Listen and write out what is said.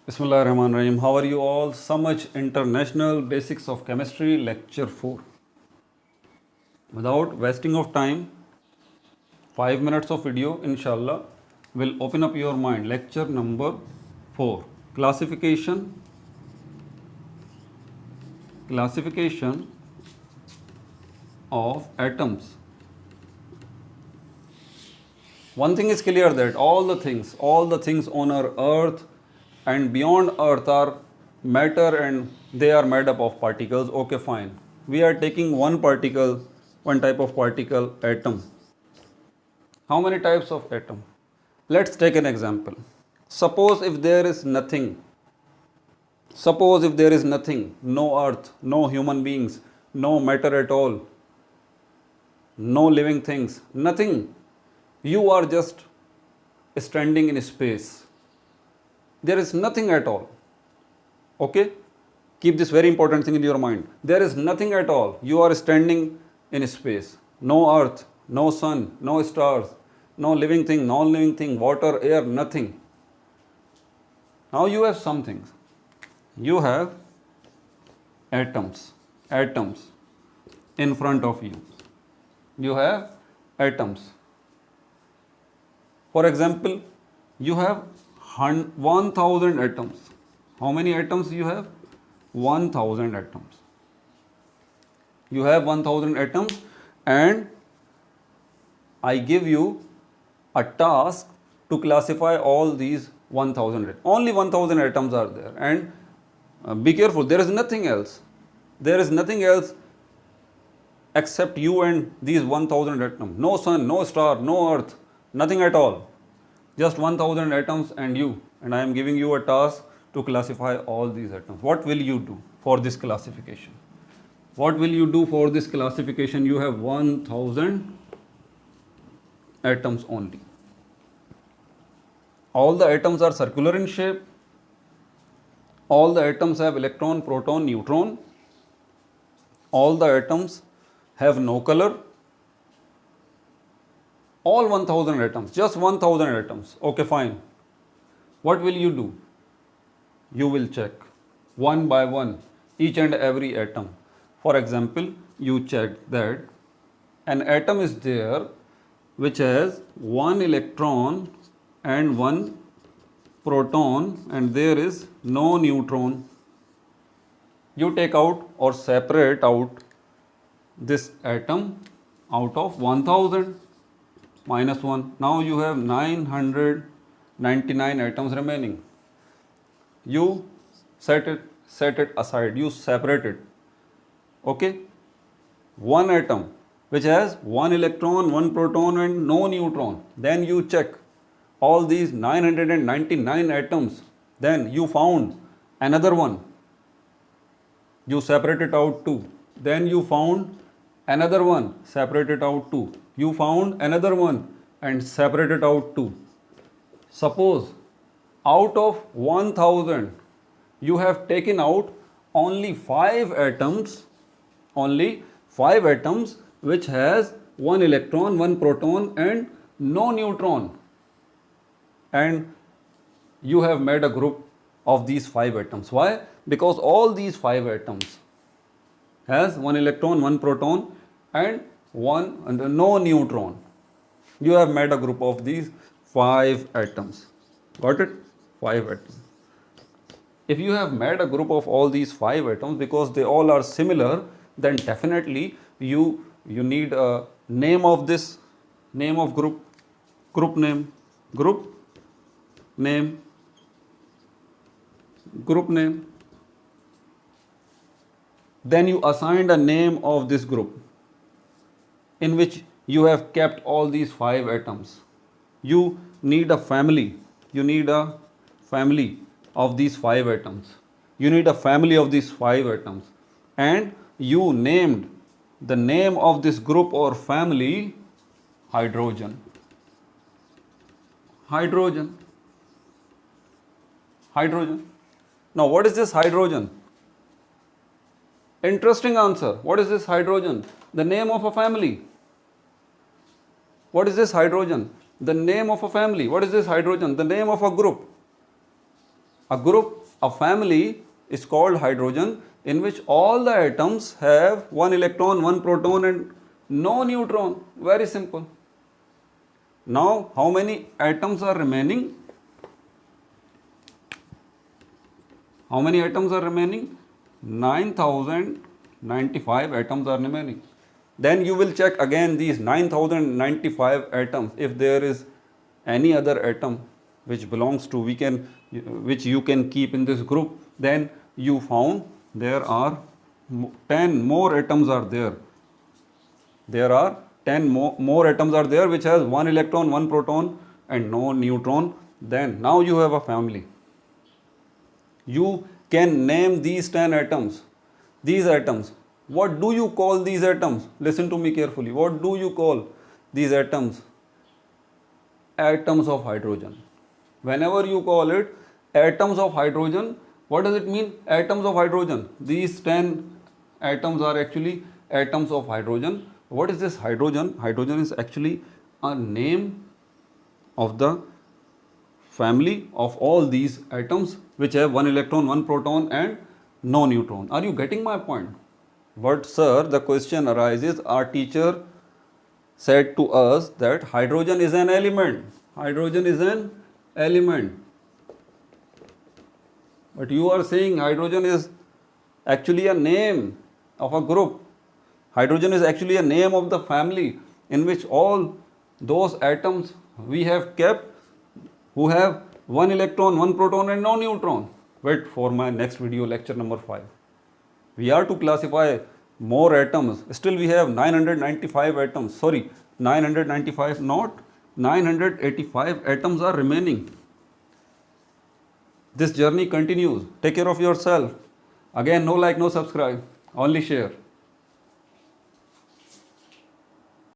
Bismillahirrahmanirrahim. How are you all? Samaj International Basics of Chemistry Lecture 4. Without wasting of time, 5 minutes of video inshallah will open up your mind. Lecture number 4. Classification of atoms. One thing is clear that all the things on our earth and beyond earth are matter and they are made up of particles. Okay, fine. We are taking one type of particle, atom. How many types of atom? Let's take an example. Suppose if there is nothing, no earth, no human beings, no matter at all, no living things, nothing. You are just standing in space. There is nothing at all. Okay? Keep this very important thing in your mind. There is nothing at all. You are standing in space. No earth, no sun, no stars, no living thing, non-living thing, water, air, nothing. Now you have some things. You have atoms in front of you. You have atoms. For example, you have 1000 atoms. How many atoms you have? 1000 atoms. You have 1000 atoms, and I give you a task to classify all these 1000. Only 1000 atoms are there, and be careful, there is nothing else. There is nothing else except you and these 1000 atoms. No sun, no star, no earth, nothing at all. Just 1000 atoms and you. And I am giving you a task to classify all these atoms. What will you do for this classification? What will you do for this classification? You have 1000 atoms only. All the atoms are circular in shape. All the atoms have electron, proton, neutron. All the atoms have no color. All 1000 atoms, just 1000 atoms. Okay, fine. What will you do? You will check one by one each and every atom. For example, you check that an atom is there which has one electron and one proton, and there is no neutron. You take out or separate out this atom out of 1000. Minus 1. Now you have 999 atoms remaining. You set it aside. You separate it. Okay? One atom which has one electron, one proton and no neutron. Then you check all these 999 atoms. Then you found another one. You separate it out too. Then you found another one, separate it out too. You found another one and separate it out too. Suppose out of 1000 you have taken out only 5 atoms, which has one electron, one proton and no neutron. And you have made a group of these 5 atoms. Why? Because all these 5 atoms has one electron, one proton and no neutron. You have made a group of these 5 atoms. Got it? 5 atoms. If you have made a group of all these 5 atoms, because they all are similar, then definitely you need a name of this, name of group name, group name. Then you assigned a name of this group in which you have kept all these 5 atoms. You need a family. You need a family of these 5 atoms. And you named the name of this group or family hydrogen. Now, what is this hydrogen? Interesting answer. What is this hydrogen? The name of a family. What is this hydrogen? The name of a family. What is this hydrogen? The name of a group. A group, a family is called hydrogen, in which all the atoms have one electron, one proton, and no neutron. Very simple. Now, how many atoms are remaining? How many atoms are remaining? 9095 atoms are remaining. Then you will check again these 9095 atoms. If there is any other atom which belongs to which you can keep in this group, then you found there are 10 more atoms are there. There are 10 more atoms are there which has one electron, one proton, and no neutron. Then now you have a family. You can name these 10 atoms. These atoms. What do you call these atoms? Listen to me carefully. What do you call these atoms? Atoms of hydrogen. Whenever you call it atoms of hydrogen, what does it mean? Atoms of hydrogen. These 10 atoms are actually atoms of hydrogen. What is this hydrogen? Hydrogen is actually a name of the family of all these atoms which have one electron, one proton, and no neutron. Are you getting my point? But sir, the question arises, our teacher said to us that hydrogen is an element. Hydrogen is an element. But you are saying hydrogen is actually a name of a group. Hydrogen is actually a name of the family in which all those atoms we have kept who have one electron, one proton, and no neutron. Wait for my next video, lecture number 5. We are to classify more atoms. Still we have 995 atoms. Sorry, 995 not. 985 atoms are remaining. This journey continues. Take care of yourself. Again, no like, no subscribe. Only share.